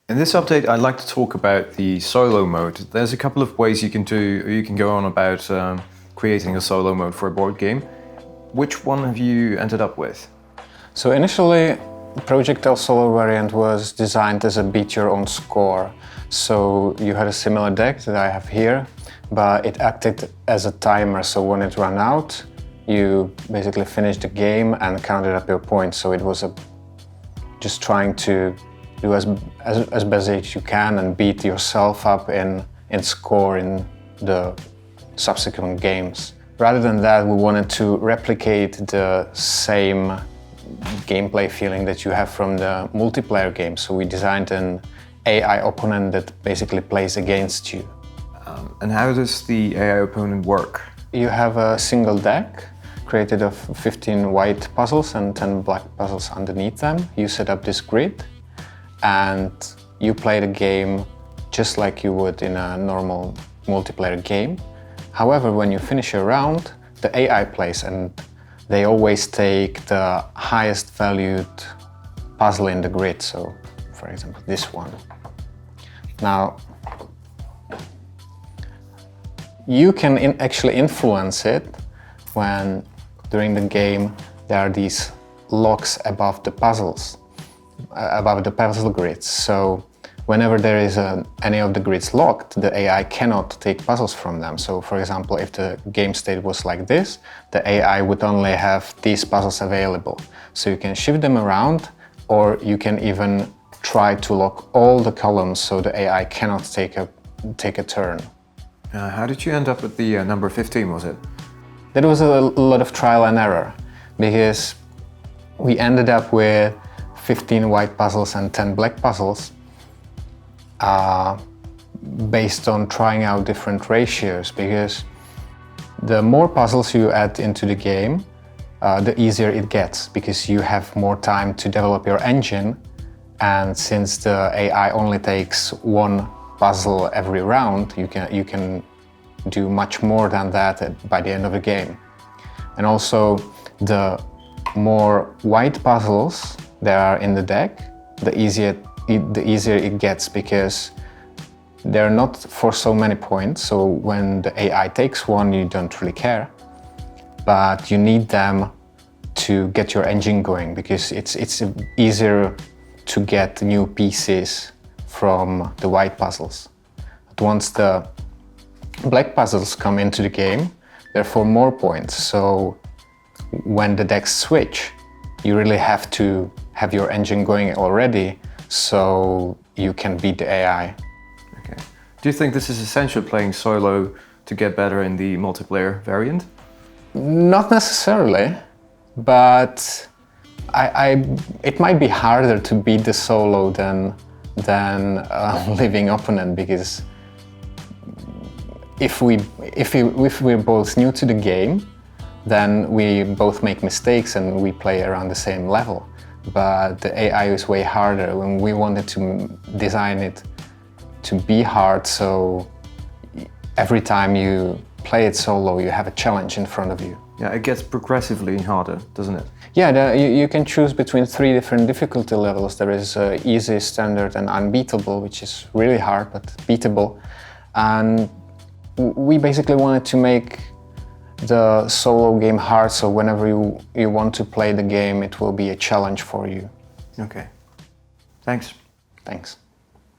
In this update, I'd like to talk about the solo mode. There's a couple of ways you can go on about creating a solo mode for a board game. Which one have you ended up with? So initially, Project L solo variant was designed as a beat your own score. So you had a similar deck that I have here, but it acted as a timer. So when it ran out, you basically finished the game and counted up your points. So it was just trying to do as best as you can and beat yourself up in score in the subsequent games. Rather than that, we wanted to replicate the same gameplay feeling that you have from the multiplayer game. So we designed an AI opponent that basically plays against you. And how does the AI opponent work? You have a single deck created of 15 white puzzles and 10 black puzzles underneath them. You set up this grid and you play the game just like you would in a normal multiplayer game. However, when you finish a round, the AI plays and they always take the highest valued puzzle in the grid. So, for example, this one. Now, you can actually influence it when during the game there are these locks above the puzzles, above the puzzle grids. So whenever there is any of the grids locked, the AI cannot take puzzles from them. So for example, if the game state was like this, the AI would only have these puzzles available. So you can shift them around, or you can even try to lock all the columns so the AI cannot take a turn. How did you end up with the number 15, was it? That was a lot of trial and error, because we ended up with 15 white puzzles and 10 black puzzles based on trying out different ratios, because the more puzzles you add into the game, the easier it gets, because you have more time to develop your engine, and since the AI only takes one puzzle every round, you can do much more than that by the end of the game. And also, the more white puzzles there are in the deck, the easier it gets, because they're not for so many points. So when the AI takes one, you don't really care, but you need them to get your engine going, because it's easier to get new pieces from the white puzzles. But once the black puzzles come into the game, they're for more points. So when the decks switch, you really have to have your engine going already so you can beat the AI. Okay. Do you think this is essential, playing solo, to get better in the multiplayer variant? Not necessarily, but it might be harder to beat the solo than a living opponent, because if we're both new to the game, then we both make mistakes and we play around the same level. But the AI is way harder, when we wanted to design it to be hard, so every time you play it solo, you have a challenge in front of you. Yeah, it gets progressively harder, doesn't it? Yeah, you can choose between 3 different difficulty levels. There is easy, standard and unbeatable, which is really hard but beatable. And we basically wanted to make the solo game hard, so whenever you want to play the game, it will be a challenge for you. Okay. Thanks. Thanks.